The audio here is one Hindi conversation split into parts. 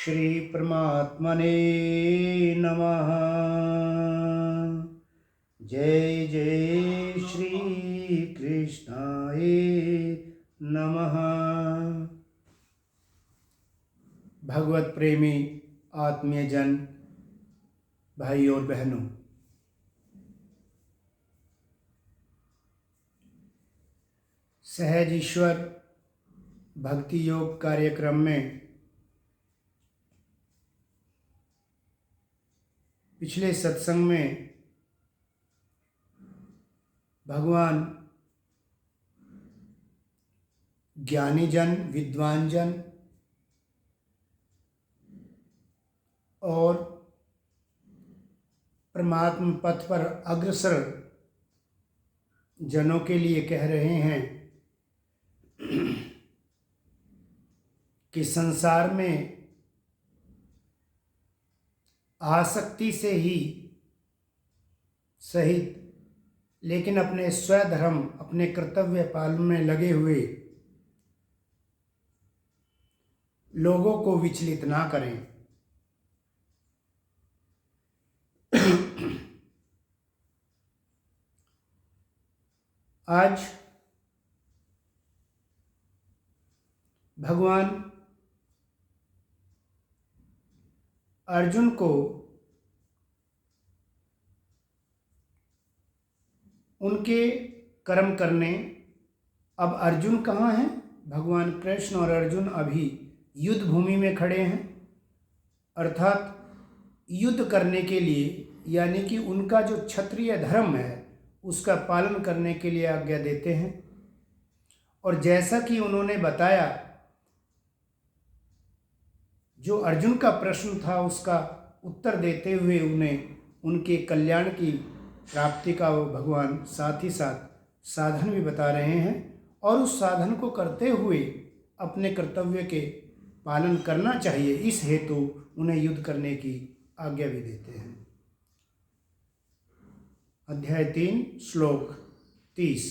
श्री परमात्मने नमः। जय जय श्री कृष्णाय नमः। भगवत प्रेमी आत्मीय जन भाई और बहनों, सहज ईश्वर भक्ति योग कार्यक्रम में पिछले सत्संग में भगवान ज्ञानी जन, विद्वान जन और परमात्म पथ पर अग्रसर जनों के लिए कह रहे हैं कि संसार में आसक्ति से ही सहित लेकिन अपने स्वधर्म, अपने कर्तव्य पालन में लगे हुए लोगों को विचलित ना करें। आज भगवान अर्जुन को उनके कर्म करने, अब अर्जुन कहाँ हैं? भगवान कृष्ण और अर्जुन अभी युद्ध भूमि में खड़े हैं, अर्थात युद्ध करने के लिए, यानी कि उनका जो क्षत्रिय धर्म है उसका पालन करने के लिए आज्ञा देते हैं। और जैसा कि उन्होंने बताया, जो अर्जुन का प्रश्न था उसका उत्तर देते हुए उन्हें उनके कल्याण की प्राप्ति का वो भगवान साथ ही साथ साधन भी बता रहे हैं और उस साधन को करते हुए अपने कर्तव्य के पालन करना चाहिए, इस हेतु उन्हें युद्ध करने की आज्ञा भी देते हैं। अध्याय 3 श्लोक 30।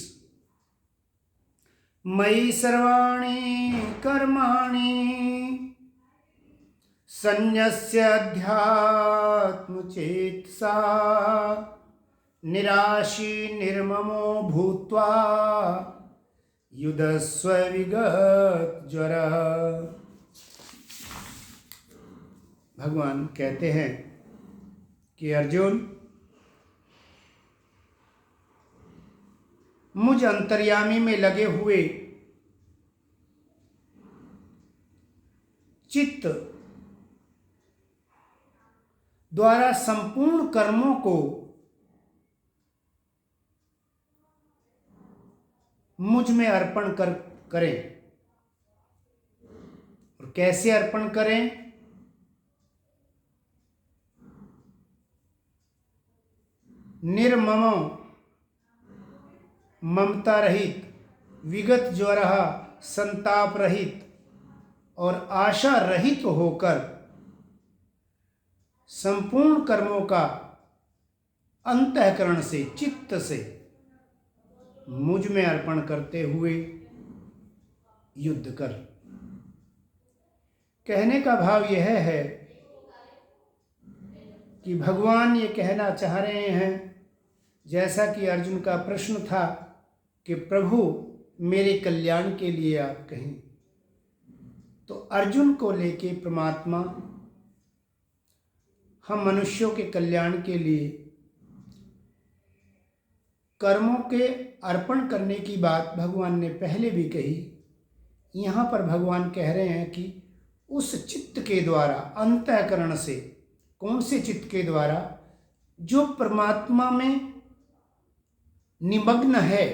मयि सर्वाणि कर्माणि संन्यस्य अध्यात्मचेतसा निराशी निर्ममो भूत्वा युधस्व विगत ज्वरः। भगवान कहते हैं कि अर्जुन, मुझ अंतर्यामी में लगे हुए चित्त द्वारा संपूर्ण कर्मों को मुझ में अर्पण करें। और कैसे अर्पण करें? निर्ममो, ममता रहित, विगत ज्वरः, संताप रहित और आशा रहित होकर संपूर्ण कर्मों का अंतःकरण से, चित्त से मुझ में अर्पण करते हुए युद्ध कर। कहने का भाव यह है कि भगवान ये कहना चाह रहे हैं, जैसा कि अर्जुन का प्रश्न था कि प्रभु मेरे कल्याण के लिए आप कहें, तो अर्जुन को लेके परमात्मा हम मनुष्यों के कल्याण के लिए कर्मों के अर्पण करने की बात भगवान ने पहले भी कही। यहाँ पर भगवान कह रहे हैं कि उस चित्त के द्वारा, अंतःकरण से, कौन से चित्त के द्वारा? जो परमात्मा में निमग्न है,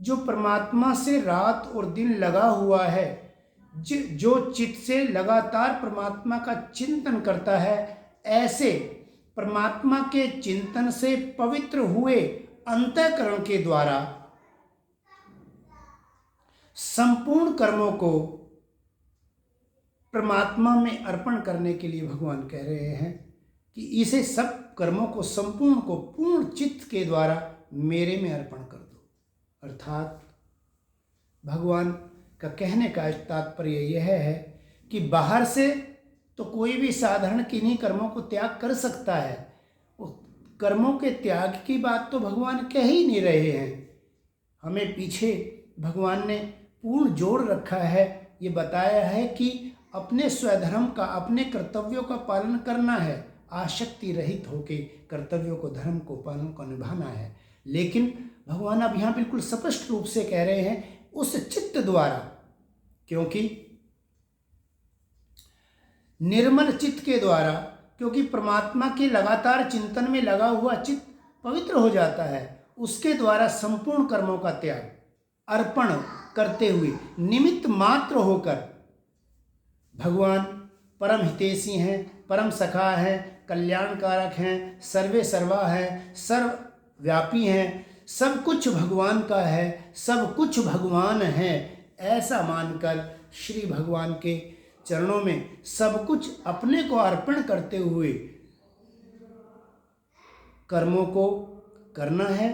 जो परमात्मा से रात और दिन लगा हुआ है, जो चित्त से लगातार परमात्मा का चिंतन करता है, ऐसे परमात्मा के चिंतन से पवित्र हुए अंतःकरण के द्वारा संपूर्ण कर्मों को परमात्मा में अर्पण करने के लिए भगवान कह रहे हैं कि इसे सब कर्मों को, संपूर्ण को पूर्ण चित्त के द्वारा मेरे में अर्पण कर दो। अर्थात भगवान का कहने का तात्पर्य यह है कि बाहर से तो कोई भी साधारण किन्हीं कर्मों को त्याग कर सकता है। कर्मों के त्याग की बात तो भगवान कह ही नहीं रहे हैं। हमें पीछे भगवान ने पूर्ण जोड़ रखा है, ये बताया है कि अपने स्वधर्म का, अपने कर्तव्यों का पालन करना है, आसक्ति रहित होके कर्तव्यों को, धर्म को, पालन को निभाना है। लेकिन भगवान अब यहाँ बिल्कुल स्पष्ट रूप से कह रहे हैं उस चित्त द्वारा, क्योंकि निर्मल चित्त के द्वारा, क्योंकि परमात्मा के लगातार चिंतन में लगा हुआ चित्त पवित्र हो जाता है, उसके द्वारा संपूर्ण कर्मों का त्याग अर्पण करते हुए निमित्त मात्र होकर भगवान परम हितैषी हैं, परम सखा हैं, कल्याणकारक हैं, सर्वे सर्वा हैं, सर्वव्यापी हैं, सब कुछ भगवान का है, सब कुछ भगवान है, ऐसा मानकर श्री भगवान के चरणों में सब कुछ अपने को अर्पण करते हुए कर्मों को करना है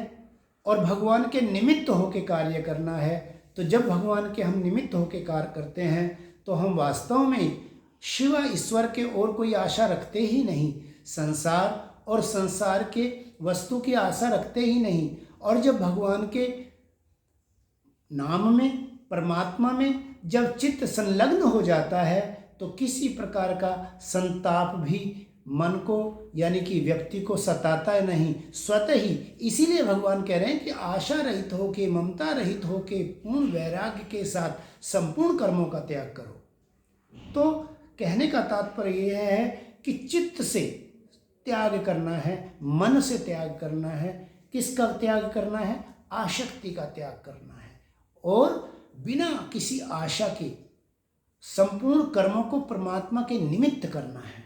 और भगवान के निमित्त होकर कार्य करना है। तो जब भगवान के हम निमित्त होकर कार्य करते हैं तो हम वास्तव में शिव ईश्वर के और कोई आशा रखते ही नहीं, संसार और संसार के वस्तु की आशा रखते ही नहीं। और जब भगवान के नाम में, परमात्मा में जब चित्त संलग्न हो जाता है तो किसी प्रकार का संताप भी मन को, यानी कि व्यक्ति को सताता नहीं, स्वतः ही। इसीलिए भगवान कह रहे हैं कि आशा रहित होके, ममता रहित होके, पूर्ण वैराग्य के साथ संपूर्ण कर्मों का त्याग करो। तो कहने का तात्पर्य यह है कि चित्त से त्याग करना है, मन से त्याग करना है। किसका त्याग करना है? आसक्ति का त्याग करना है और बिना किसी आशा के संपूर्ण कर्मों को परमात्मा के निमित्त करना है,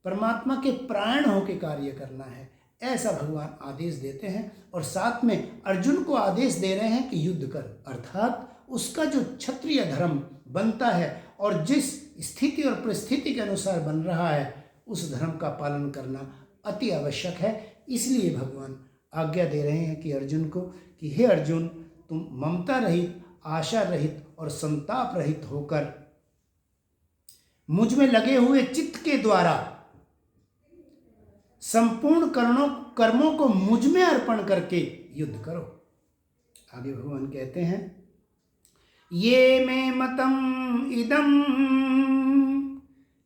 परमात्मा के प्राण होकर कार्य करना है, ऐसा भगवान आदेश देते हैं। और साथ में अर्जुन को आदेश दे रहे हैं कि युद्ध कर, अर्थात उसका जो क्षत्रिय धर्म बनता है और जिस स्थिति और परिस्थिति के अनुसार बन रहा है उस धर्म का पालन करना अति आवश्यक है। इसलिए भगवान आज्ञा दे रहे हैं कि अर्जुन को कि हे अर्जुन, तुम ममता रहित, आशा रहित और संताप रहित होकर मुझ में लगे हुए चित्त के द्वारा संपूर्ण कर्मों को मुझ में अर्पण करके युद्ध करो। आगे भगवान कहते हैं, ये मे मतम इदम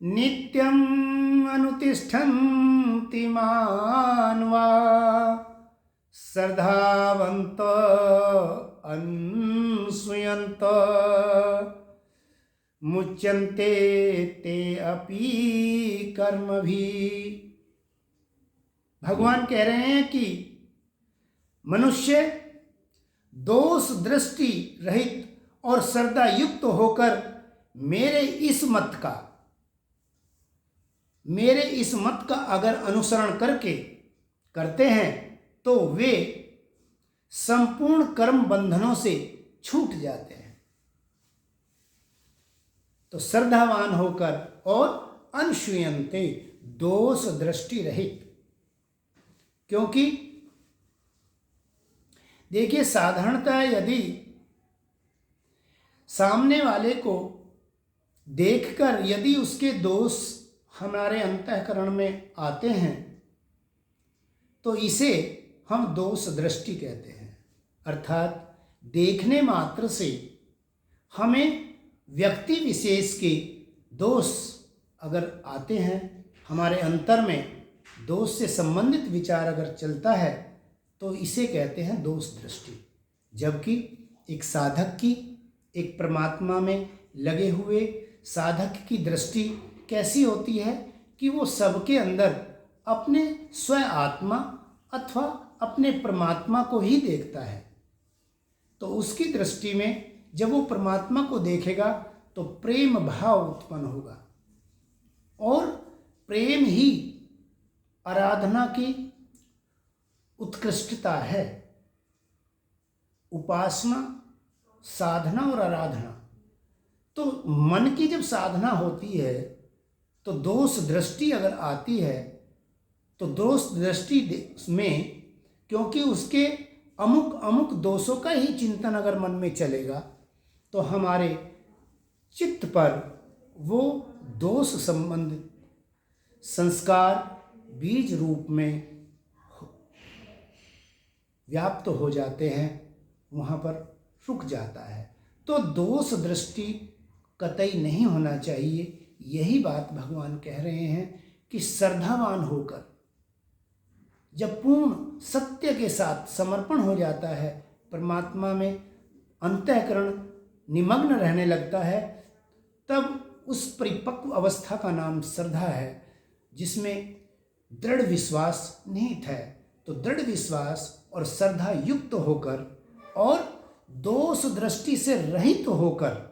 नित्यम अनुतिष्ठन्ति मानवा श्रद्धावन्त अनुसूयन्त मुच्यन्ते ते अपि कर्म भी। भगवान कह रहे हैं कि मनुष्य दोष दृष्टि रहित और श्रद्धा युक्त होकर मेरे इस मत का अगर अनुसरण करते हैं तो वे संपूर्ण कर्म बंधनों से छूट जाते हैं। तो श्रद्धावान होकर और अनुसूयन्ते, दोष दृष्टि रहित। क्योंकि देखिए, साधारणतः यदि सामने वाले को देखकर यदि उसके दोष हमारे अंतःकरण में आते हैं तो इसे हम दोष दृष्टि कहते हैं। अर्थात देखने मात्र से हमें व्यक्ति विशेष के दोष अगर आते हैं, हमारे अंतर में दोष से संबंधित विचार अगर चलता है तो इसे कहते हैं दोष दृष्टि। जबकि एक साधक की, एक परमात्मा में लगे हुए साधक की दृष्टि कैसी होती है कि वो सबके अंदर अपने स्व आत्मा अथवा अपने परमात्मा को ही देखता है। तो उसकी दृष्टि में जब वो परमात्मा को देखेगा तो प्रेम भाव उत्पन्न होगा और प्रेम ही आराधना की उत्कृष्टता है। उपासना, साधना और आराधना। तो मन की जब साधना होती है तो दोष दृष्टि अगर आती है तो दोष दृष्टि में, क्योंकि उसके अमुक दोषों का ही चिंतन अगर मन में चलेगा तो हमारे चित्त पर वो दोष संबंधित संस्कार बीज रूप में व्याप्त हो जाते हैं, वहाँ पर रुक जाता है। तो दोष दृष्टि कतई नहीं होना चाहिए। यही बात भगवान कह रहे हैं कि श्रद्धावान होकर जब पूर्ण सत्य के साथ समर्पण हो जाता है, परमात्मा में अंतःकरण निमग्न रहने लगता है, तब उस परिपक्व अवस्था का नाम श्रद्धा है, जिसमें दृढ़ विश्वास निहित है। तो दृढ़ विश्वास और श्रद्धा युक्त होकर और दोष दृष्टि से रहित होकर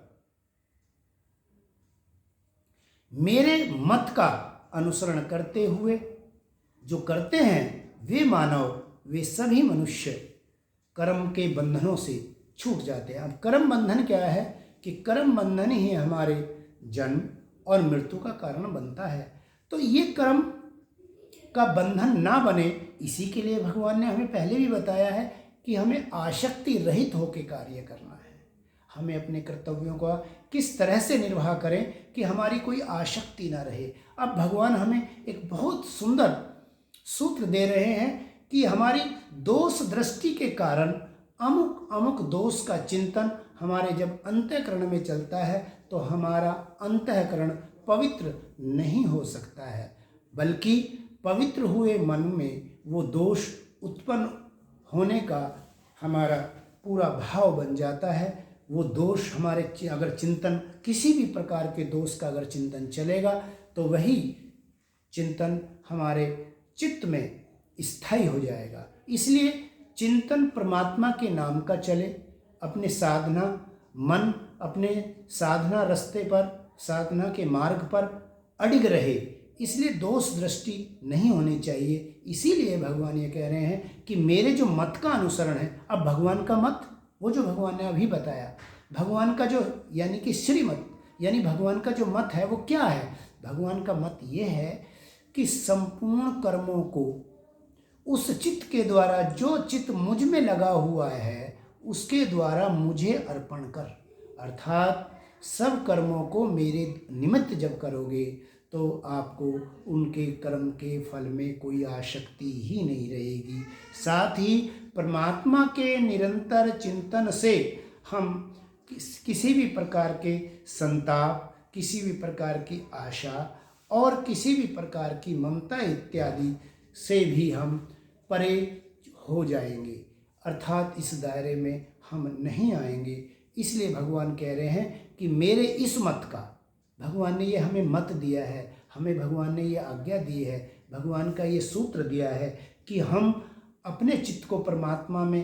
मेरे मत का अनुसरण करते हुए जो करते हैं वे मानव, वे सभी मनुष्य कर्म के बंधनों से छूट जाते हैं। अब कर्म बंधन क्या है कि कर्म बंधन ही हमारे जन्म और मृत्यु का कारण बनता है। तो ये कर्म का बंधन ना बने, इसी के लिए भगवान ने हमें पहले भी बताया है कि हमें आसक्ति रहित होकर कार्य करना है। हमें अपने कर्तव्यों का किस तरह से निर्वाह करें कि हमारी कोई आसक्ति ना रहे। अब भगवान हमें एक बहुत सुंदर सूत्र दे रहे हैं कि हमारी दोष दृष्टि के कारण अमुक अमुक दोष का चिंतन हमारे जब अंतःकरण में चलता है तो हमारा अंतःकरण पवित्र नहीं हो सकता है, बल्कि पवित्र हुए मन में वो दोष उत्पन्न होने का हमारा पूरा भाव बन जाता है। वो दोष हमारे अगर चिंतन, किसी भी प्रकार के दोष का अगर चिंतन चलेगा तो वही चिंतन हमारे चित्त में स्थायी हो जाएगा। इसलिए चिंतन परमात्मा के नाम का चले, अपने साधना मन अपने साधना रास्ते पर, साधना के मार्ग पर अडिग रहे। इसलिए दोष दृष्टि नहीं होनी चाहिए। इसीलिए भगवान ये कह रहे हैं कि मेरे जो मत का अनुसरण है, अब भगवान का मत, वो जो भगवान ने अभी बताया, भगवान का जो यानी कि श्रीमत, यानी भगवान का जो मत है वो क्या है? भगवान का मत ये है कि संपूर्ण कर्मों को उस चित्त के द्वारा, जो चित्त मुझ में लगा हुआ है उसके द्वारा मुझे अर्पण कर। अर्थात सब कर्मों को मेरे निमित्त जब करोगे तो आपको उनके कर्म के फल में कोई आसक्ति ही नहीं रहेगी। साथ ही परमात्मा के निरंतर चिंतन से हम किसी भी प्रकार के संताप, किसी भी प्रकार की आशा और किसी भी प्रकार की ममता इत्यादि से भी हम परे हो जाएंगे, अर्थात इस दायरे में हम नहीं आएंगे। इसलिए भगवान कह रहे हैं कि मेरे इस मत का, भगवान ने ये हमें मत दिया है, हमें भगवान ने ये आज्ञा दी है, भगवान का ये सूत्र दिया है कि हम अपने चित्त को परमात्मा में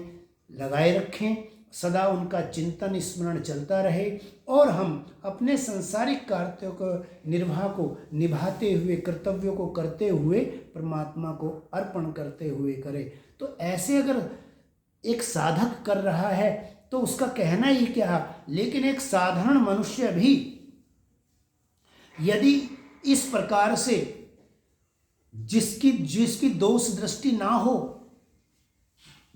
लगाए रखें, सदा उनका चिंतन स्मरण चलता रहे और हम अपने सांसारिक कार्यों को निर्वाह को निभाते हुए, कर्तव्यों को करते हुए परमात्मा को अर्पण करते हुए करें। तो ऐसे अगर एक साधक कर रहा है तो उसका कहना ही क्या, लेकिन एक साधारण मनुष्य भी यदि इस प्रकार से जिसकी दोष दृष्टि ना हो,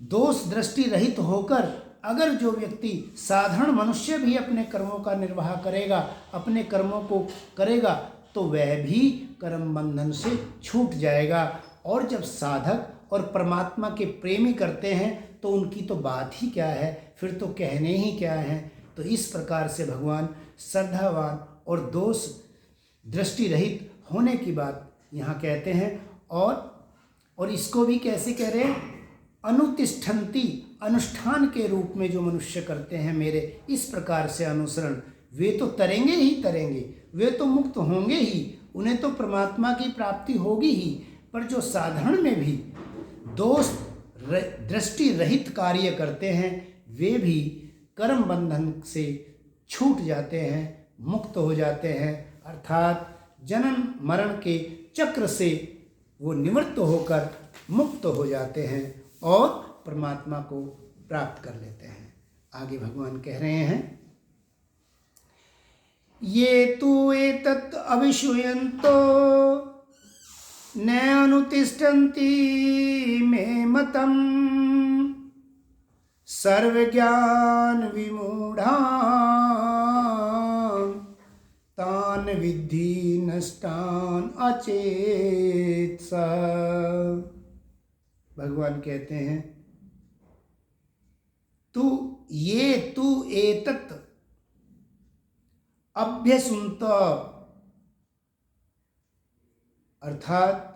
दोष दृष्टि रहित होकर अगर जो व्यक्ति साधारण मनुष्य भी अपने कर्मों का निर्वाह करेगा, अपने कर्मों को करेगा, तो वह भी कर्म बंधन से छूट जाएगा। और जब साधक और परमात्मा के प्रेमी करते हैं तो उनकी तो बात ही क्या है, फिर तो कहने ही क्या है। तो इस प्रकार से भगवान श्रद्धावान और दोष दृष्टि रहित होने की बात यहाँ कहते हैं। और इसको भी कैसे कह रहे हैं? अनुतिष्ठन्ति, अनुष्ठान के रूप में जो मनुष्य करते हैं मेरे इस प्रकार से अनुसरण, वे तो तरेंगे ही तरेंगे, वे तो मुक्त होंगे ही, उन्हें तो परमात्मा की प्राप्ति होगी ही। पर जो साधारण में भी दोष दृष्टि रहित कार्य करते हैं वे भी कर्म बंधन से छूट जाते हैं, मुक्त हो जाते हैं, अर्थात जन्म मरण के चक्र से वो निवृत्त होकर मुक्त हो जाते हैं और परमात्मा को प्राप्त कर लेते हैं। आगे भगवान कह रहे हैं, ये तु एतत् अविश्वयन्तो न अनुतिष्ठन्ति मे मतम् सर्वज्ञान विमूढ़ाः तान विद्धि नष्टान अचेतसा। भगवान कहते हैं तू एतत् अभ्यसुंत, अर्थात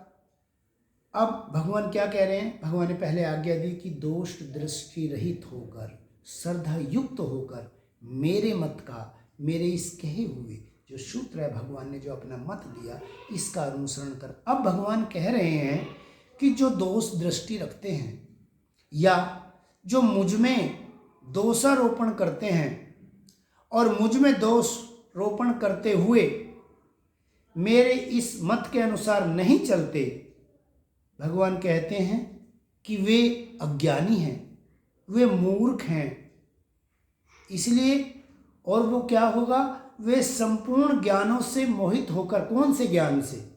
अब भगवान क्या कह रहे हैं? भगवान ने पहले आज्ञा दी कि दोष दृष्टि रहित होकर, श्रद्धा युक्त होकर मेरे मत का, मेरे इस कहे हुए जो सूत्र है, भगवान ने जो अपना मत दिया, इसका अनुसरण कर। अब भगवान कह रहे हैं कि जो दोष दृष्टि रखते हैं या जो मुझ में दोषारोपण करते हैं और मुझ में दोष रोपण करते हुए मेरे इस मत के अनुसार नहीं चलते, भगवान कहते हैं कि वे अज्ञानी हैं, वे मूर्ख हैं। इसलिए और वो क्या होगा? वे संपूर्ण ज्ञानों से मोहित होकर, कौन से ज्ञान से?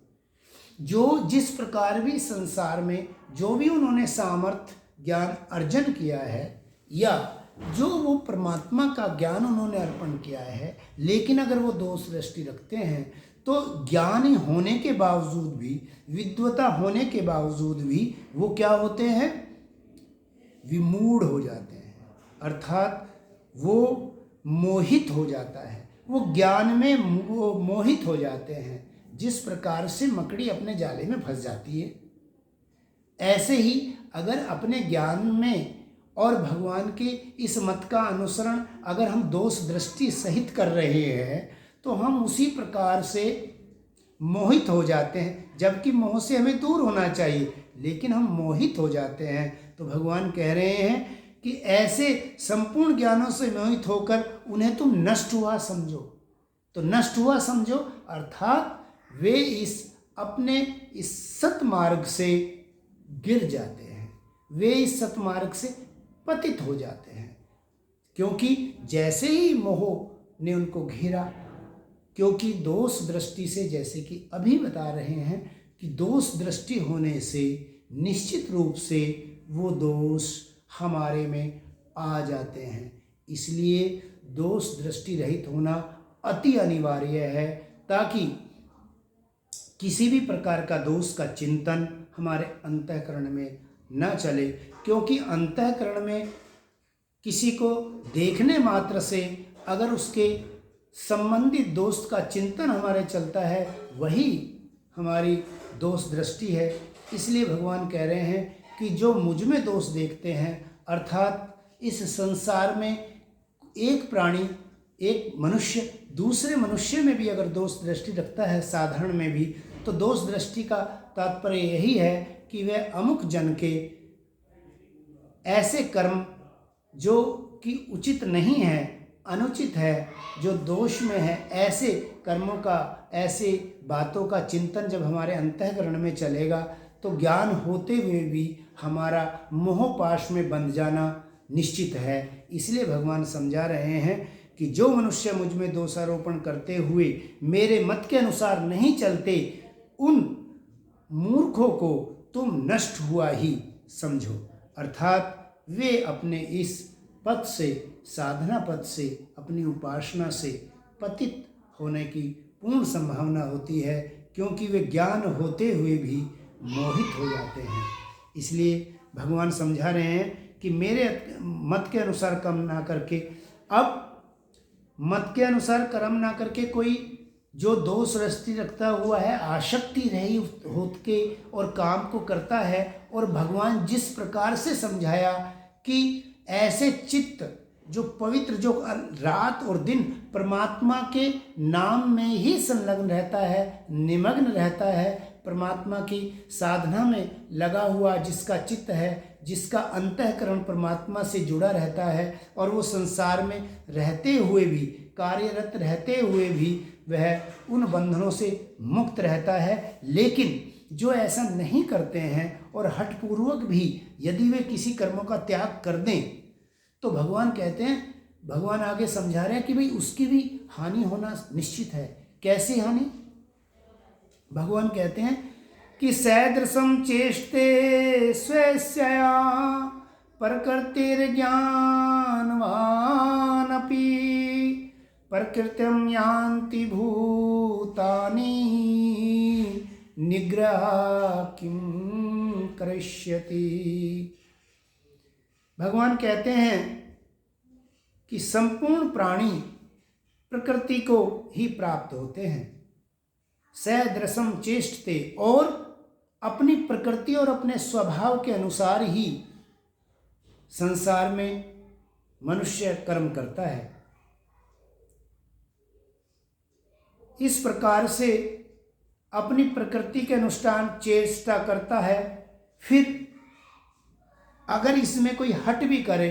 जो जिस प्रकार भी संसार में जो भी उन्होंने सामर्थ्य ज्ञान अर्जन किया है या जो वो परमात्मा का ज्ञान उन्होंने अर्पण किया है, लेकिन अगर वो दोष दृष्टि रखते हैं तो ज्ञानी होने के बावजूद भी, विद्वता होने के बावजूद भी वो क्या होते हैं? विमूढ़ हो जाते हैं, अर्थात वो मोहित हो जाता है, वो ज्ञान में वो मोहित हो जाते हैं। जिस प्रकार से मकड़ी अपने जाले में फंस जाती है, ऐसे ही अगर अपने ज्ञान में और भगवान के इस मत का अनुसरण अगर हम दोष दृष्टि सहित कर रहे हैं तो हम उसी प्रकार से मोहित हो जाते हैं, जबकि मोह से हमें दूर होना चाहिए, लेकिन हम मोहित हो जाते हैं। तो भगवान कह रहे हैं कि ऐसे संपूर्ण ज्ञानों से मोहित होकर उन्हें तुम नष्ट हुआ समझो। तो नष्ट हुआ समझो अर्थात वे इस अपने इस सतमार्ग से गिर जाते हैं, वे इस सतमार्ग से पतित हो जाते हैं, क्योंकि जैसे ही मोह ने उनको घेरा, क्योंकि दोष दृष्टि से, जैसे कि अभी बता रहे हैं कि दोष दृष्टि होने से निश्चित रूप से वो दोष हमारे में आ जाते हैं। इसलिए दोष दृष्टि रहित होना अति अनिवार्य है, ताकि किसी भी प्रकार का दोष का चिंतन हमारे अंतःकरण में न चले, क्योंकि अंतःकरण में किसी को देखने मात्र से अगर उसके संबंधित दोष का चिंतन हमारे चलता है, वही हमारी दोष दृष्टि है। इसलिए भगवान कह रहे हैं कि जो मुझ में दोष देखते हैं, अर्थात इस संसार में एक प्राणी, एक मनुष्य दूसरे मनुष्य में भी अगर दोष दृष्टि रखता है, साधारण में भी, तो दोष दृष्टि का तात्पर्य यही है कि वह अमुक जन के ऐसे कर्म जो कि उचित नहीं है, अनुचित है, जो दोष में है, ऐसे कर्मों का, ऐसे बातों का चिंतन जब हमारे अंतःकरण में चलेगा तो ज्ञान होते हुए भी हमारा मोह पाश में बंध जाना निश्चित है। इसलिए भगवान समझा रहे हैं कि जो मनुष्य मुझ में दोषारोपण करते हुए मेरे मत के अनुसार नहीं चलते, उन मूर्खों को तुम नष्ट हुआ ही समझो, अर्थात वे अपने इस पथ से, साधना पथ से, अपनी उपासना से पतित होने की पूर्ण संभावना होती है, क्योंकि वे ज्ञान होते हुए भी मोहित हो जाते हैं। इसलिए भगवान समझा रहे हैं कि मेरे मत के अनुसार कर्म ना करके, अब मत के अनुसार कर्म ना करके कोई जो दोष दृष्टि रखता हुआ है, आसक्ति रही होत के और काम को करता है, और भगवान जिस प्रकार से समझाया कि ऐसे चित्त जो पवित्र, जो रात और दिन परमात्मा के नाम में ही संलग्न रहता है, निमग्न रहता है, परमात्मा की साधना में लगा हुआ जिसका चित्त है, जिसका अंतःकरण परमात्मा से जुड़ा रहता है, और वो संसार में रहते हुए भी, कार्यरत रहते हुए भी वह उन बंधनों से मुक्त रहता है। लेकिन जो ऐसा नहीं करते हैं और हठपूर्वक भी यदि वे किसी कर्मों का त्याग कर दें, तो भगवान कहते हैं, भगवान आगे समझा रहे हैं कि भाई उसकी भी हानि होना निश्चित है। कैसी हानि? भगवान कहते हैं कि सैदृशम चेष्टे स्वस्या प्रकृतिर्ज्ञानवानपि प्रकृतिं यान्ति भूतानि निग्रह किं करिष्यति। भगवान कहते हैं कि संपूर्ण प्राणी प्रकृति को ही प्राप्त होते हैं, सदृशम चेष्टते, और अपनी प्रकृति और अपने स्वभाव के अनुसार ही संसार में मनुष्य कर्म करता है। इस प्रकार से अपनी प्रकृति के अनुसार चेष्टा करता है। फिर अगर इसमें कोई हट भी करे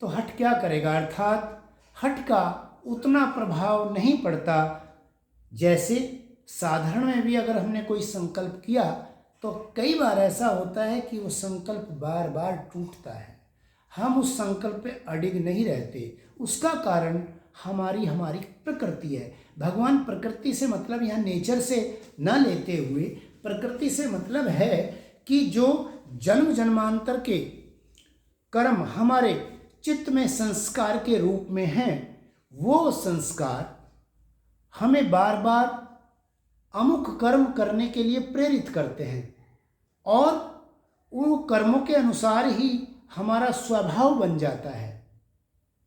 तो हट क्या करेगा, अर्थात हट का उतना प्रभाव नहीं पड़ता। जैसे साधारण में भी अगर हमने कोई संकल्प किया तो कई बार ऐसा होता है कि वो संकल्प बार बार टूटता है, हम उस संकल्प पे अडिग नहीं रहते। उसका कारण हमारी प्रकृति है। भगवान प्रकृति से मतलब यहाँ नेचर से न लेते हुए, प्रकृति से मतलब है कि जो जन्म जन्मांतर के कर्म हमारे चित्त में संस्कार के रूप में हैं, वो संस्कार हमें बार बार अमुक कर्म करने के लिए प्रेरित करते हैं, और उन कर्मों के अनुसार ही हमारा स्वभाव बन जाता है।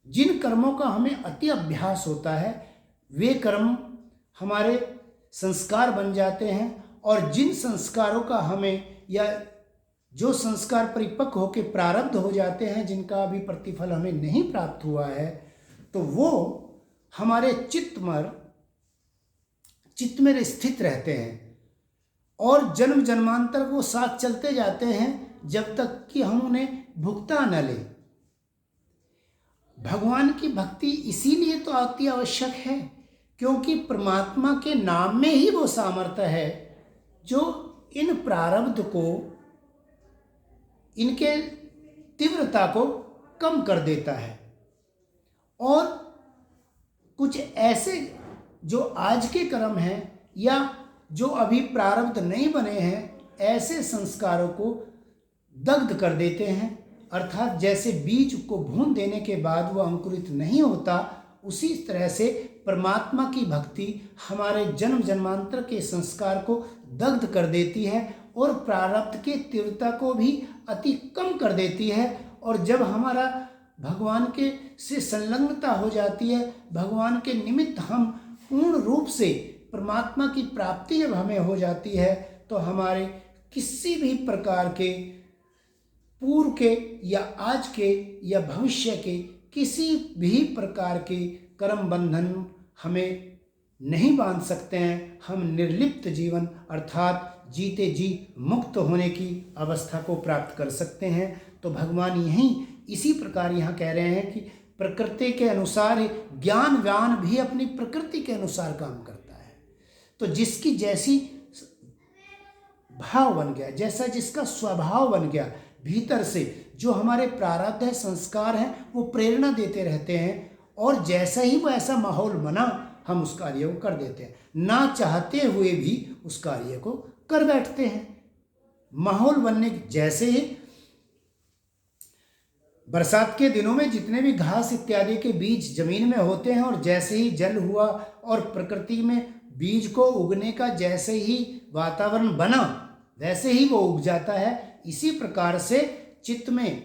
जिन कर्मों का हमें अति अभ्यास होता है वे कर्म हमारे संस्कार बन जाते हैं, और जिन संस्कारों का हमें, या जो संस्कार परिपक्व होकर प्रारब्ध हो जाते हैं, जिनका अभी प्रतिफल हमें नहीं प्राप्त हुआ है, तो वो हमारे चित्त में स्थित रहते हैं और जन्म जन्मांतर वो साथ चलते जाते हैं जब तक कि हम उन्हें भुगता न लें। भगवान की भक्ति इसीलिए तो अति आवश्यक है क्योंकि परमात्मा के नाम में ही वो सामर्थ्य है जो इन प्रारब्ध को, इनके तीव्रता को कम कर देता है। और कुछ ऐसे जो आज के कर्म हैं या जो अभी प्रारब्ध नहीं बने हैं, ऐसे संस्कारों को दग्ध कर देते हैं। अर्थात जैसे बीज को भून देने के बाद वो अंकुरित नहीं होता, उसी तरह से परमात्मा की भक्ति हमारे जन्म जन्मांतर के संस्कार को दग्ध कर देती है और प्रारब्ध के तीव्रता को भी अति कम कर देती है। और जब हमारा भगवान के से संलग्नता हो जाती है, भगवान के निमित्त हम पूर्ण रूप से परमात्मा की प्राप्ति जब हमें हो जाती है, तो हमारे किसी भी प्रकार के पूर्व के या आज के या भविष्य के किसी भी प्रकार के कर्म बंधन हमें नहीं बांध सकते हैं। हम निर्लिप्त जीवन अर्थात जीते जी मुक्त होने की अवस्था को प्राप्त कर सकते हैं। तो भगवान यहीं इसी प्रकार यहाँ कह रहे हैं कि प्रकृति के अनुसार ज्ञानवान भी अपनी प्रकृति के अनुसार काम करता है। तो जिसकी जैसी भाव बन गया, जैसा जिसका स्वभाव बन गया, भीतर से जो हमारे प्रारब्ध है, संस्कार हैं, वो प्रेरणा देते रहते हैं और जैसा ही वो ऐसा माहौल बना हम उस कार्य को कर देते हैं, ना चाहते हुए भी उस कार्य को कर बैठते हैं। माहौल बनने जैसे ही बरसात के दिनों में जितने भी घास इत्यादि के बीज जमीन में होते हैं और जैसे ही जल हुआ और प्रकृति में बीज को उगने का जैसे ही वातावरण बना वैसे ही वो उग जाता है। इसी प्रकार से चित्त में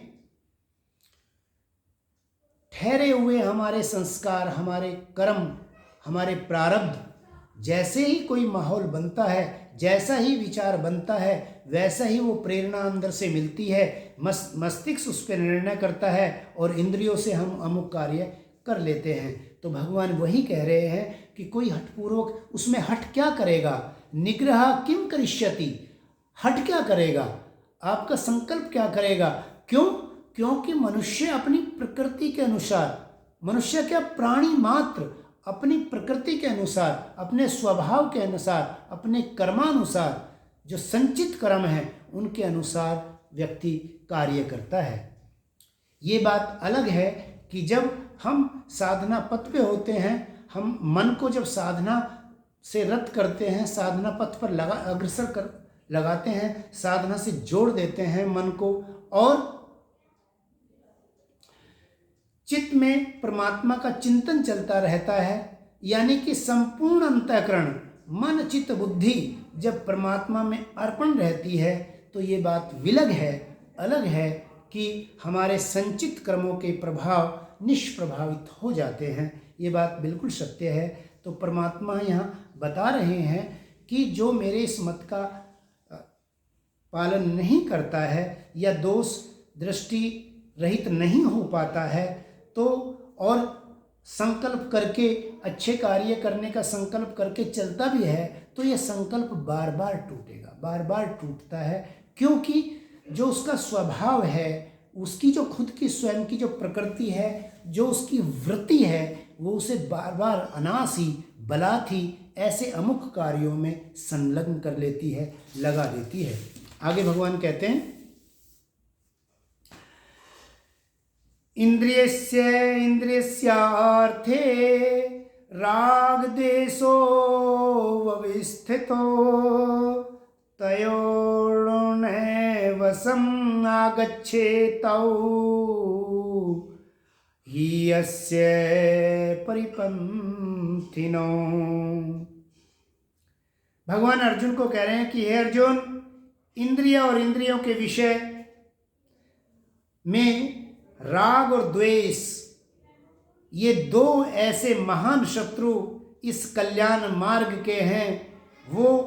ठहरे हुए हमारे संस्कार, हमारे कर्म, हमारे प्रारब्ध, जैसे ही कोई माहौल बनता है, जैसा ही विचार बनता है, वैसा ही वो प्रेरणा अंदर से मिलती है। मस्तिष्क उस पर निर्णय करता है और इंद्रियों से हम अमुक कार्य कर लेते हैं। तो भगवान वही कह रहे हैं कि कोई हठपूर्वक उसमें हट क्या करेगा, निग्रह किम करिष्यति, हट क्या करेगा, आपका संकल्प क्या करेगा। क्यों? क्योंकि मनुष्य अपनी प्रकृति के अनुसार, मनुष्य क्या प्राणी मात्र अपनी प्रकृति के अनुसार, अपने स्वभाव के अनुसार, अपने कर्मानुसार, जो संचित कर्म हैं उनके अनुसार व्यक्ति कार्य करता है। ये बात अलग है कि जब हम साधना पथ पे होते हैं, हम मन को जब साधना से रत करते हैं, साधना पथ पर लगाते हैं, साधना से जोड़ देते हैं मन को और चित्त में परमात्मा का चिंतन चलता रहता है, यानी कि संपूर्ण अंतःकरण, मन, चित्त, बुद्धि जब परमात्मा में अर्पण रहती है तो ये बात विलग है, अलग है कि हमारे संचित कर्मों के प्रभाव निष्प्रभावित हो जाते हैं। ये बात बिल्कुल सत्य है। तो परमात्मा यहाँ बता रहे हैं कि जो मेरे इस मत का पालन नहीं करता है या दोष दृष्टि रहित नहीं हो पाता है, तो और संकल्प करके अच्छे कार्य करने का संकल्प करके चलता भी है, तो यह संकल्प बार बार टूटेगा, बार बार टूटता है, क्योंकि जो उसका स्वभाव है, उसकी जो खुद की स्वयं की जो प्रकृति है, जो उसकी वृत्ति है, वो उसे बार बार अनासी बलाथी ऐसे अमुक कार्यों में संलग्न कर लेती है, लगा देती है। आगे भगवान कहते हैं, इंद्रियस्य इंद्रियस्यार्थे राग देशो व्यवस्थितो तयोर्नैव वशम् आगच्छेतौ हि अस्य परिपन्थिनो। भगवान अर्जुन को कह रहे हैं कि हे अर्जुन, इंद्रिय और इंद्रियों के विषय में राग और द्वेष, ये दो ऐसे महान शत्रु इस कल्याण मार्ग के हैं। वो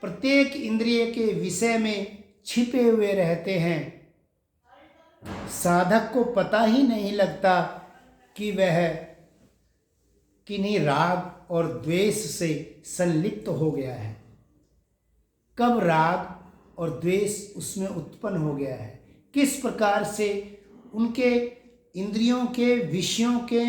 प्रत्येक इंद्रिय के विषय में छिपे हुए रहते हैं। साधक को पता ही नहीं लगता कि वह किन्हीं राग और द्वेष से संलिप्त हो गया है, कब राग और द्वेष उसमें उत्पन्न हो गया है, किस प्रकार से उनके इंद्रियों के विषयों के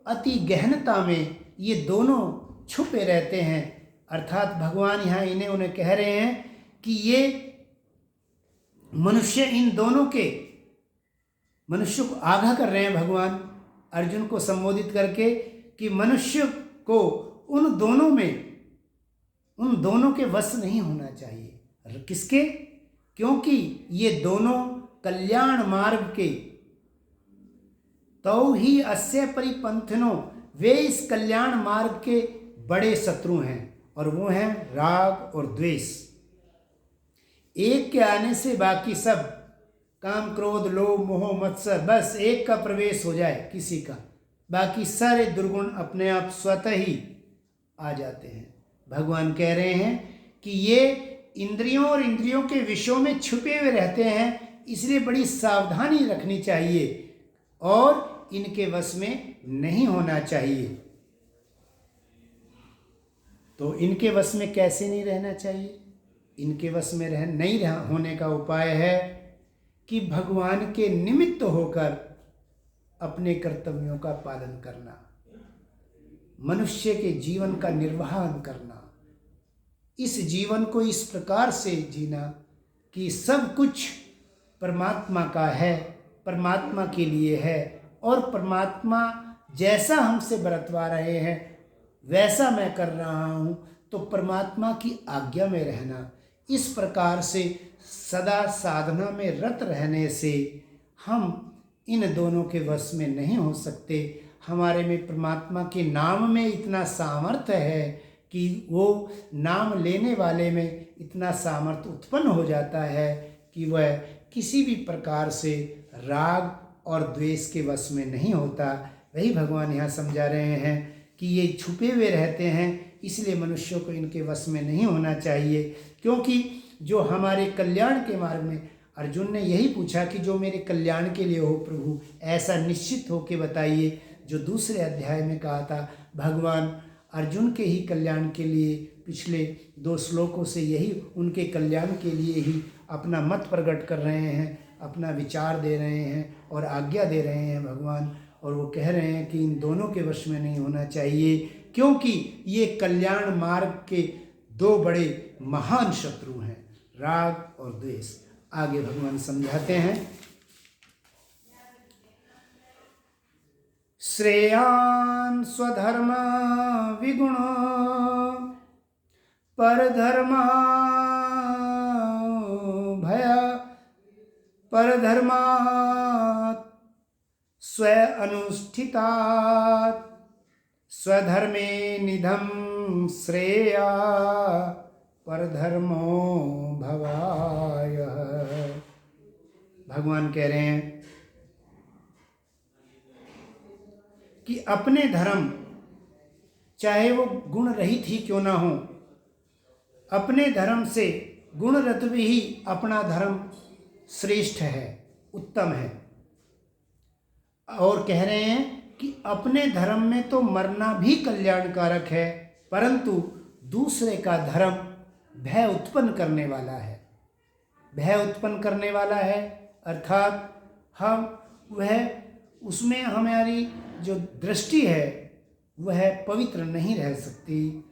अति गहनता में ये दोनों छुपे रहते हैं। अर्थात भगवान यहाँ इन्हें उन्हें कह रहे हैं कि ये मनुष्य, इन दोनों के मनुष्य को आगाह कर रहे हैं भगवान अर्जुन को संबोधित करके कि मनुष्य को उन दोनों के वश नहीं होना चाहिए। किसके? क्योंकि ये दोनों कल्याण मार्ग के, तो ही अस्य परिपंथिनो, वे इस कल्याण मार्ग के बड़े शत्रु हैं, और वो हैं राग और द्वेष। एक के आने से बाकी सब, काम क्रोध लोभ मोह मत्सर, बस एक का प्रवेश हो जाए किसी का, बाकी सारे दुर्गुण अपने आप स्वतः ही आ जाते हैं। भगवान कह रहे हैं कि ये इंद्रियों और इंद्रियों के विषयों में छुपे हुए रहते हैं, इसलिए बड़ी सावधानी रखनी चाहिए और इनके वश में नहीं होना चाहिए। तो इनके वश में कैसे नहीं रहना चाहिए? इनके वश में नहीं होने का उपाय है कि भगवान के निमित्त होकर अपने कर्तव्यों का पालन करना, मनुष्य के जीवन का निर्वहन करना, इस जीवन को इस प्रकार से जीना कि सब कुछ परमात्मा का है, परमात्मा के लिए है, और परमात्मा जैसा हमसे बरतवा रहे हैं वैसा मैं कर रहा हूँ, तो परमात्मा की आज्ञा में रहना, इस प्रकार से सदा साधना में रत रहने से हम इन दोनों के वश में नहीं हो सकते। हमारे में परमात्मा के नाम में इतना सामर्थ्य है कि वो नाम लेने वाले में इतना सामर्थ्य उत्पन्न हो जाता है कि वह किसी भी प्रकार से राग और द्वेष के वश में नहीं होता। वही भगवान यहाँ समझा रहे हैं कि ये छुपे हुए रहते हैं, इसलिए मनुष्यों को इनके वश में नहीं होना चाहिए। क्योंकि जो हमारे कल्याण के मार्ग में, अर्जुन ने यही पूछा कि जो मेरे कल्याण के लिए हो प्रभु, ऐसा निश्चित हो के बताइए। जो दूसरे अध्याय में कहा था, भगवान अर्जुन के ही कल्याण के लिए पिछले 2 श्लोकों से यही उनके कल्याण के लिए ही अपना मत प्रकट कर रहे हैं, अपना विचार दे रहे हैं और आज्ञा दे रहे हैं भगवान। और वो कह रहे हैं कि इन दोनों के वश में नहीं होना चाहिए, क्योंकि ये कल्याण मार्ग के 2 बड़े महान शत्रु हैं, राग और द्वेष। आगे भगवान समझाते हैं, श्रेयान् स्वधर्म विगुण परधर्म भय परधर्मात् स्व अनुष्ठितात् स्वधर्मे निधम श्रेया परधर्मो भवाय। भगवान कह रहे हैं कि अपने धर्म, चाहे वो गुण रहित ही क्यों ना हो, अपने धर्म से गुणरत ही अपना धर्म श्रेष्ठ है, उत्तम है। और कह रहे हैं कि अपने धर्म में तो मरना भी कल्याणकारक है, परंतु दूसरे का धर्म भय उत्पन्न करने वाला है। भय उत्पन्न करने वाला है अर्थात उसमें हमारी जो दृष्टि है वह पवित्र नहीं रह सकती,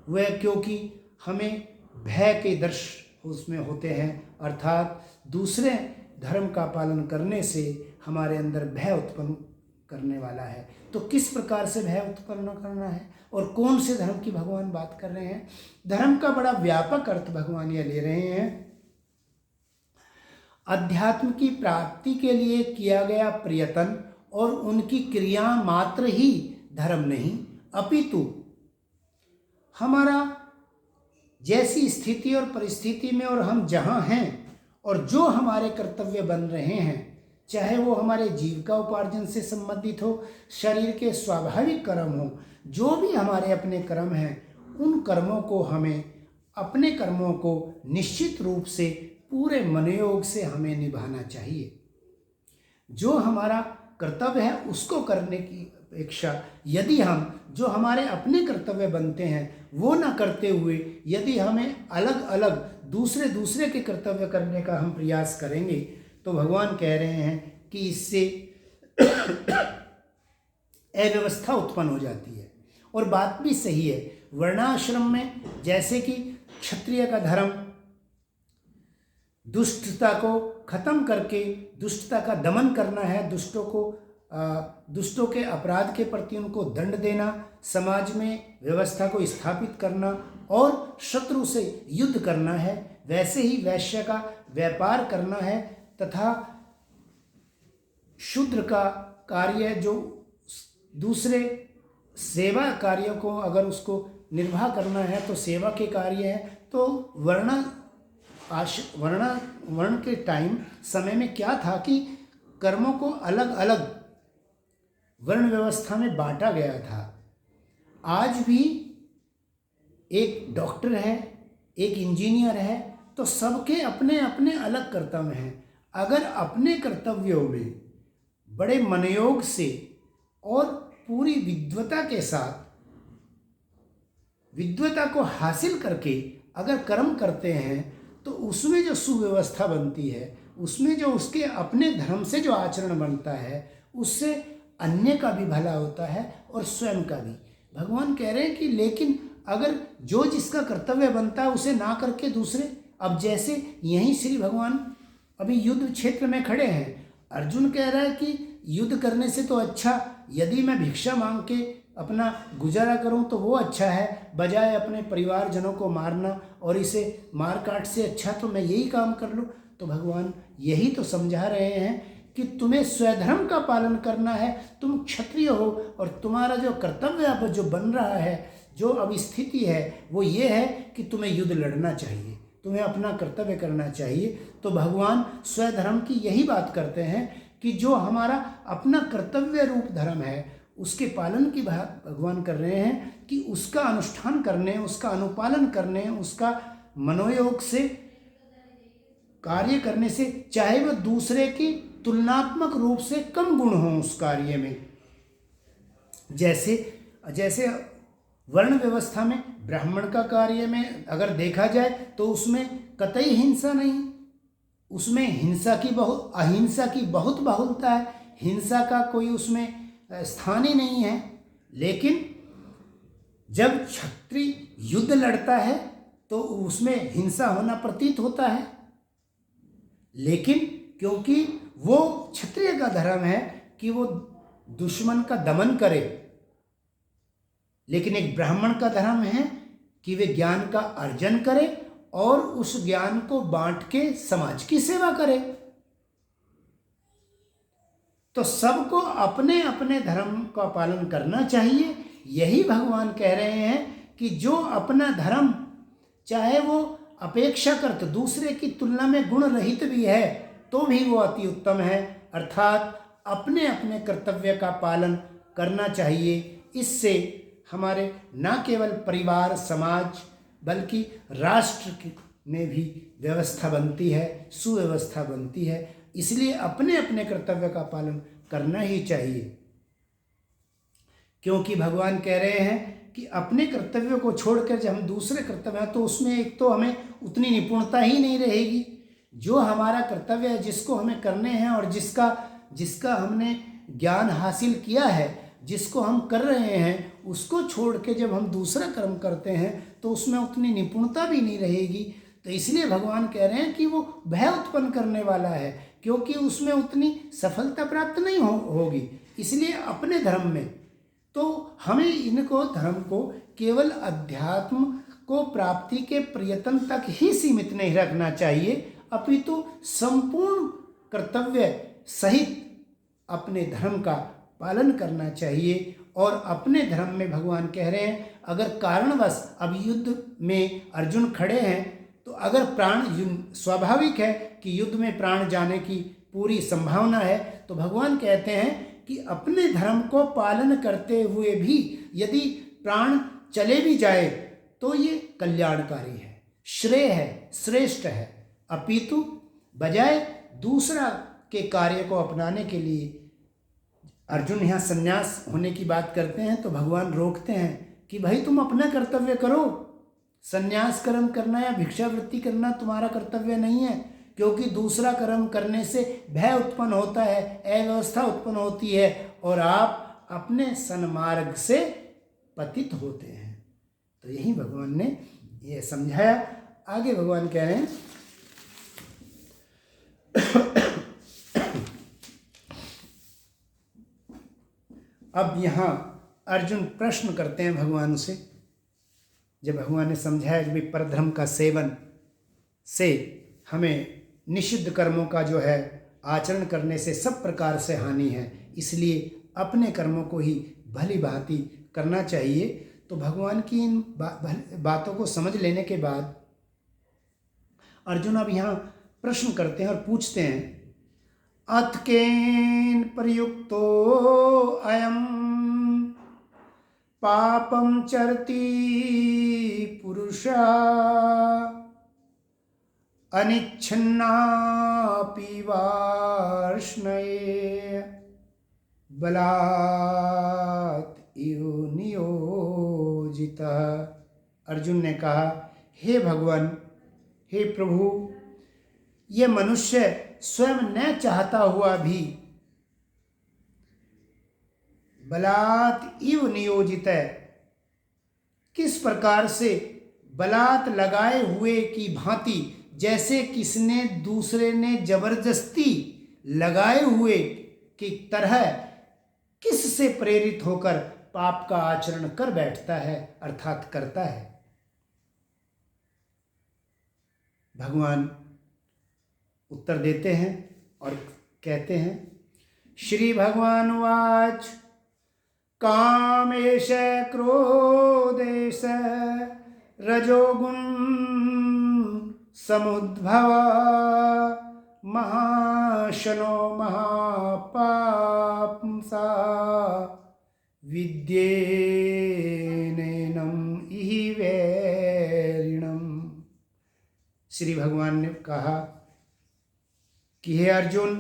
वह क्योंकि हमें भय के दर्श उसमें होते हैं, अर्थात दूसरे धर्म का पालन करने से हमारे अंदर भय उत्पन्न करने वाला है। तो किस प्रकार से भय उत्पन्न करना है और कौन से धर्म की भगवान बात कर रहे हैं? धर्म का बड़ा व्यापक अर्थ भगवान ये ले रहे हैं। अध्यात्म की प्राप्ति के लिए किया गया प्रयत्न और उनकी क्रिया मात्र ही धर्म नहीं, अपितु हमारा जैसी स्थिति और परिस्थिति में और हम जहाँ हैं और जो हमारे कर्तव्य बन रहे हैं, चाहे वो हमारे जीविका उपार्जन से संबंधित हो, शरीर के स्वाभाविक कर्म हो, जो भी हमारे अपने कर्म हैं, उन कर्मों को हमें, अपने कर्मों को निश्चित रूप से पूरे मनोयोग से हमें निभाना चाहिए। जो हमारा कर्तव्य है उसको करने की अपेक्षा यदि हम जो हमारे अपने कर्तव्य बनते हैं वो ना करते हुए यदि हमें अलग अलग दूसरे के कर्तव्य करने का हम प्रयास करेंगे, तो भगवान कह रहे हैं कि इससे अव्यवस्था उत्पन्न हो जाती है। और बात भी सही है। वर्णाश्रम में जैसे कि क्षत्रिय का धर्म दुष्टता को खत्म करके दुष्टता का दमन करना है, दुष्टों के अपराध के प्रति उनको दंड देना, समाज में व्यवस्था को स्थापित करना और शत्रु से युद्ध करना है, वैसे ही वैश्य का व्यापार करना है तथा शूद्र का कार्य जो दूसरे सेवा कार्यों को अगर उसको निर्वाह करना है तो सेवा के कार्य है। तो वर्ण के समय में क्या था कि कर्मों को अलग अलग वर्ण व्यवस्था में बांटा गया था। आज भी एक डॉक्टर है, एक इंजीनियर है, तो सबके अपने अपने अलग कर्तव्य हैं। अगर अपने कर्तव्यों में बड़े मनोयोग से और पूरी विद्वता के साथ विद्वता को हासिल करके अगर कर्म करते हैं तो उसमें जो सुव्यवस्था बनती है, उसमें जो उसके अपने धर्म से जो आचरण बनता है, उससे अन्य का भी भला होता है और स्वयं का भी। भगवान कह रहे हैं कि लेकिन अगर जो जिसका कर्तव्य बनता है उसे ना करके दूसरे, अब जैसे यहीं श्री भगवान अभी युद्ध क्षेत्र में खड़े हैं, अर्जुन कह रहा है कि युद्ध करने से तो अच्छा यदि मैं भिक्षा मांग के अपना गुजारा करूं तो वो अच्छा है, बजाय अपने परिवारजनों को मारना और इसे मार काट से अच्छा तो मैं यही काम कर लूं। तो भगवान यही तो समझा रहे हैं कि तुम्हें स्वधर्म का पालन करना है, तुम क्षत्रिय हो और तुम्हारा जो कर्तव्य अब जो बन रहा है, जो अब स्थिति है वो ये है कि तुम्हें युद्ध लड़ना चाहिए, तुम्हें अपना कर्तव्य करना चाहिए। तो भगवान स्वधर्म की यही बात करते हैं कि जो हमारा अपना कर्तव्य रूप धर्म है उसके पालन की बात भगवान कर रहे हैं कि उसका अनुष्ठान करने, उसका अनुपालन करने, उसका मनोयोग से कार्य करने से, चाहे वह दूसरे की तुलनात्मक रूप से कम गुण हो उस कार्य में। जैसे वर्ण व्यवस्था में ब्राह्मण का कार्य में अगर देखा जाए तो उसमें कतई हिंसा नहीं, उसमें अहिंसा की बहुत बहुलता है, हिंसा का कोई उसमें स्थान ही नहीं है। लेकिन जब क्षत्रिय युद्ध लड़ता है तो उसमें हिंसा होना प्रतीत होता है, लेकिन क्योंकि वो क्षत्रिय का धर्म है कि वो दुश्मन का दमन करे, लेकिन एक ब्राह्मण का धर्म है कि वे ज्ञान का अर्जन करे और उस ज्ञान को बांट के समाज की सेवा करे। तो सबको अपने अपने धर्म का पालन करना चाहिए। यही भगवान कह रहे हैं कि जो अपना धर्म चाहे वो अपेक्षाकृत दूसरे की तुलना में गुण रहित भी है तो भी वो अति उत्तम है, अर्थात अपने अपने कर्तव्य का पालन करना चाहिए। इससे हमारे न केवल परिवार समाज बल्कि राष्ट्र में भी व्यवस्था बनती है, सुव्यवस्था बनती है। इसलिए अपने अपने कर्तव्य का पालन करना ही चाहिए, क्योंकि भगवान कह रहे हैं कि अपने कर्तव्यों को छोड़कर जब हम दूसरे कर्तव्य हैं तो उसमें एक तो हमें उतनी निपुणता ही नहीं रहेगी। जो हमारा कर्तव्य है, जिसको हमें करने हैं और जिसका हमने ज्ञान हासिल किया है, जिसको हम कर रहे हैं, उसको छोड़ के जब हम दूसरा कर्म करते हैं तो उसमें उतनी निपुणता भी नहीं रहेगी। तो इसलिए भगवान कह रहे हैं कि वो भय उत्पन्न करने वाला है, क्योंकि उसमें उतनी सफलता प्राप्त नहीं होगी। इसलिए अपने धर्म में तो हमें इनको धर्म को केवल अध्यात्म को प्राप्ति के प्रयत्न तक ही सीमित नहीं रखना चाहिए, अपितु संपूर्ण कर्तव्य सहित अपने धर्म का पालन करना चाहिए। और अपने धर्म में भगवान कह रहे हैं, अगर कारणवश अब युद्ध में अर्जुन खड़े हैं तो अगर प्राण, स्वाभाविक है कि युद्ध में प्राण जाने की पूरी संभावना है, तो भगवान कहते हैं कि अपने धर्म को पालन करते हुए भी यदि प्राण चले भी जाए तो ये कल्याणकारी है, श्रेय है, श्रेष्ठ है। अपितु बजाय दूसरा के कार्य को अपनाने के लिए अर्जुन यहाँ संन्यास होने की बात करते हैं तो भगवान रोकते हैं कि भाई तुम अपना कर्तव्य करो, संन्यास कर्म करना या भिक्षावृत्ति करना तुम्हारा कर्तव्य नहीं है, क्योंकि दूसरा कर्म करने से भय उत्पन्न होता है, अव्यवस्था उत्पन्न होती है और आप अपने सन्मार्ग से पतित होते हैं। तो यही भगवान ने ये समझाया। आगे भगवान कह रहे हैं अब यहाँ अर्जुन प्रश्न करते हैं भगवान से, जब भगवान ने समझाया कि परधर्म का सेवन से हमें निषिद्ध कर्मों का जो है आचरण करने से सब प्रकार से हानि है, इसलिए अपने कर्मों को ही भली भांति करना चाहिए। तो भगवान की इन बातों को समझ लेने के बाद अर्जुन अब यहाँ प्रश्न करते हैं और पूछते हैं, अथ केन प्रयुक्तो अयम पापम चरति पुरुषा अनिच्छन्नापि वार्ष्णये बलात् इव नियोजितः। अर्जुन ने कहा, हे भगवान, हे प्रभु, ये मनुष्य स्वयं न चाहता हुआ भी बलात् इव नियोजित है, किस प्रकार से बलात् लगाए हुए की भांति, जैसे किसने दूसरे ने जबरदस्ती लगाए हुए की तरह किस से प्रेरित होकर पाप का आचरण कर बैठता है, अर्थात करता है। भगवान उत्तर देते हैं और कहते हैं, श्री भगवान वाच कामेश क्रोधेश रजोगुण समुद्भव महाशनो महापापंसा विद्येनैनं इहि वैरिणम्। श्री भगवान ने कहा कि हे अर्जुन,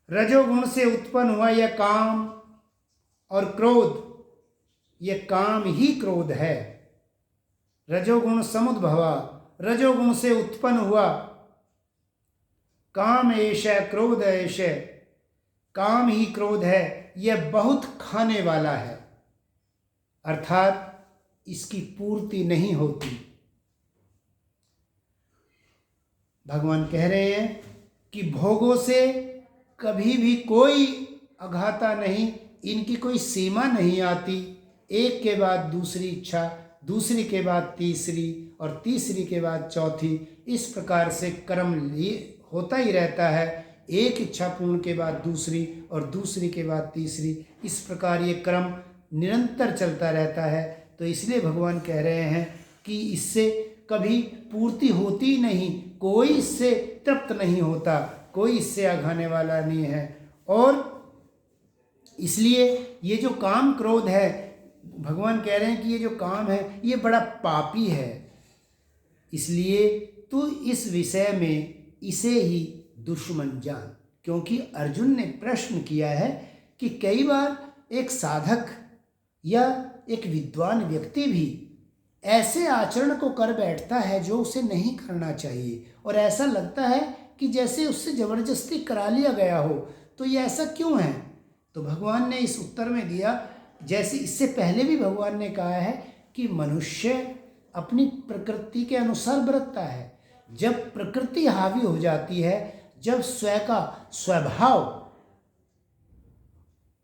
रजोगुण से उत्पन्न हुआ यह काम और क्रोध, यह काम ही क्रोध है। रजोगुण समुद्भवा, रजोगुण से उत्पन्न हुआ काम एष क्रोध एष, काम ही क्रोध है, यह बहुत खाने वाला है, अर्थात इसकी पूर्ति नहीं होती। भगवान कह रहे हैं कि भोगों से कभी भी कोई अघाता नहीं, इनकी कोई सीमा नहीं आती। एक के बाद दूसरी इच्छा, दूसरी के बाद तीसरी और तीसरी के बाद चौथी, इस प्रकार से कर्म होता ही रहता है। एक इच्छा पूर्ण के बाद दूसरी और दूसरी के बाद तीसरी, इस प्रकार ये क्रम निरंतर चलता रहता है। तो इसलिए भगवान कह रहे हैं कि इससे कभी पूर्ति होती नहीं, कोई इससे तृप्त नहीं होता, कोई इससे आघाने वाला नहीं है। और इसलिए ये जो काम क्रोध है, भगवान कह रहे हैं कि ये जो काम है ये बड़ा पापी है। इसलिए तू इस विषय में इसे ही दुश्मन जान। क्योंकि अर्जुन ने प्रश्न किया है कि कई बार एक साधक या एक विद्वान व्यक्ति भी ऐसे आचरण को कर बैठता है जो उसे नहीं करना चाहिए, और ऐसा लगता है कि जैसे उससे जबरदस्ती करा लिया गया हो। तो ये ऐसा क्यों है? तो भगवान ने इस उत्तर में दिया, जैसे इससे पहले भी भगवान ने कहा है कि मनुष्य अपनी प्रकृति के अनुसार बरतता है। जब प्रकृति हावी हो जाती है, जब स्वयं का स्वभाव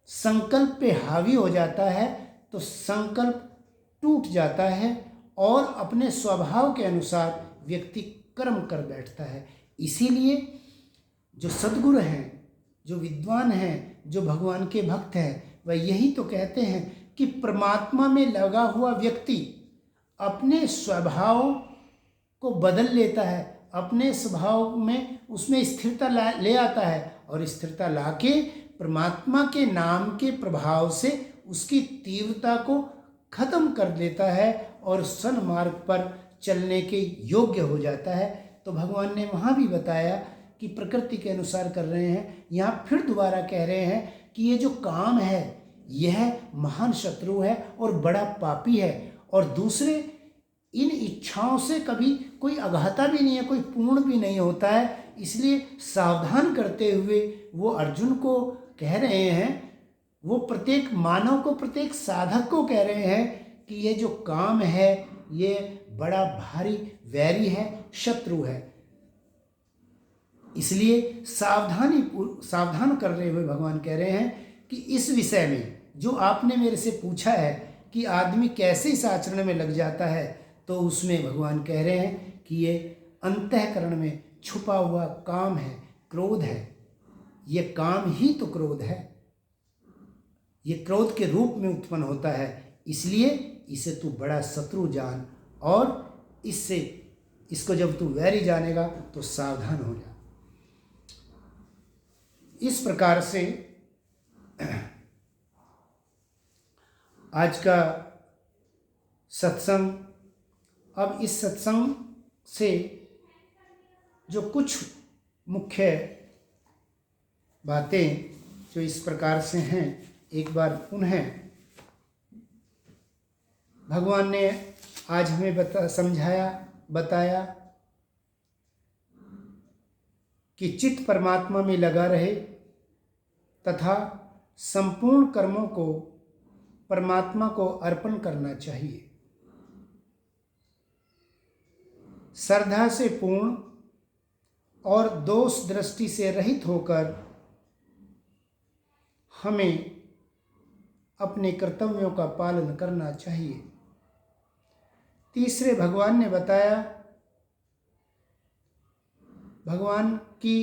संकल्प पे हावी हो जाता है, तो संकल्प टूट जाता है और अपने स्वभाव के अनुसार व्यक्ति कर्म कर बैठता है। इसीलिए जो सद्गुरु हैं, जो विद्वान हैं, जो भगवान के भक्त हैं, वह यही तो कहते हैं कि परमात्मा में लगा हुआ व्यक्ति अपने स्वभाव को बदल लेता है, अपने स्वभाव में उसमें स्थिरता ले आता है, और स्थिरता लाके परमात्मा के नाम के प्रभाव से उसकी तीव्रता को खत्म कर देता है और सन्मार्ग पर चलने के योग्य हो जाता है। तो भगवान ने वहाँ भी बताया कि प्रकृति के अनुसार कर रहे हैं। यहाँ फिर दोबारा कह रहे हैं कि ये जो काम है यह महान शत्रु है और बड़ा पापी है, और दूसरे इन इच्छाओं से कभी कोई अघाता भी नहीं है, कोई पूर्ण भी नहीं होता है। इसलिए सावधान करते हुए वो अर्जुन को कह रहे हैं, वो प्रत्येक मानव को, प्रत्येक साधक को कह रहे हैं कि ये जो काम है ये बड़ा भारी वैरी है, शत्रु है। इसलिए सावधान कर रहे हुए भगवान कह रहे हैं कि इस विषय में जो आपने मेरे से पूछा है कि आदमी कैसे इस आचरण में लग जाता है, तो उसमें भगवान कह रहे हैं कि ये अंतःकरण में छुपा हुआ काम है, क्रोध है। ये काम ही तो क्रोध है, ये क्रोध के रूप में उत्पन्न होता है। इसलिए इसे तू बड़ा शत्रु जान, और इसको जब तू वैरी जानेगा तो सावधान हो जा। इस प्रकार से आज का सत्संग, अब इस सत्संग से जो कुछ मुख्य बातें जो इस प्रकार से हैं, एक बार पुनः भगवान ने आज हमें बताया कि चित्त परमात्मा में लगा रहे तथा संपूर्ण कर्मों को परमात्मा को अर्पण करना चाहिए। श्रद्धा से पूर्ण और दोष दृष्टि से रहित होकर हमें अपने कर्तव्यों का पालन करना चाहिए। तीसरे भगवान ने बताया कि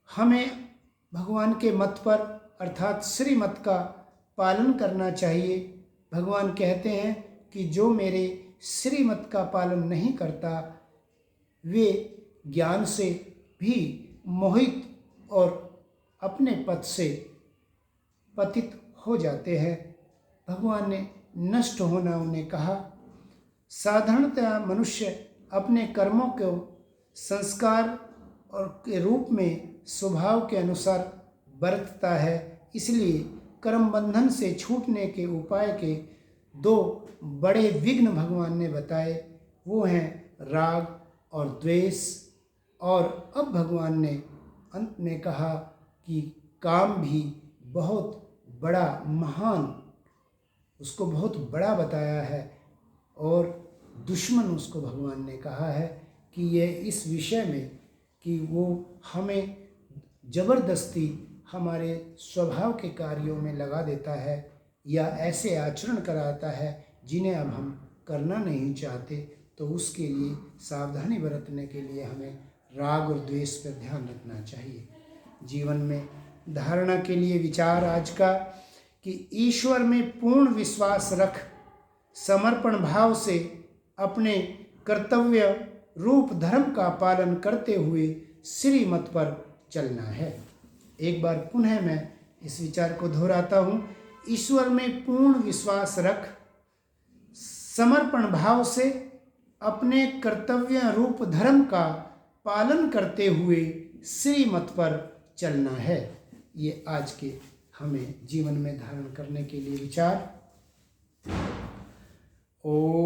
हमें भगवान के मत पर अर्थात श्रीमत का पालन करना चाहिए। भगवान कहते हैं कि जो मेरे श्रीमत का पालन नहीं करता वे ज्ञान से भी मोहित और अपने पथ से पतित हो जाते हैं। भगवान ने नष्ट होना उन्हें कहा। साधारणतया मनुष्य अपने कर्मों को संस्कार और के रूप में स्वभाव के अनुसार बरतता है। इसलिए कर्म बंधन से छूटने के उपाय के दो बड़े विघ्न भगवान ने बताए, वो हैं राग और द्वेष। और अब भगवान ने अंत में कहा कि काम भी बहुत बड़ा महान, उसको बहुत बड़ा बताया है, और दुश्मन उसको भगवान ने कहा है कि ये इस विषय में कि वो हमें ज़बरदस्ती हमारे स्वभाव के कार्यों में लगा देता है या ऐसे आचरण कराता है जिन्हें अब हम करना नहीं चाहते। तो उसके लिए सावधानी बरतने के लिए हमें राग और द्वेष पर ध्यान रखना चाहिए। जीवन में धारणा के लिए विचार आज का कि ईश्वर में पूर्ण विश्वास रख समर्पण भाव से अपने कर्तव्य रूप धर्म का पालन करते हुए श्रीमत पर चलना है। एक बार पुनः मैं इस विचार को दोहराता हूँ। ईश्वर में पूर्ण विश्वास रख समर्पण भाव से अपने कर्तव्य रूप धर्म का पालन करते हुए श्रीमत पर चलना है। ये आज के हमें जीवन में धारण करने के लिए विचार। ओम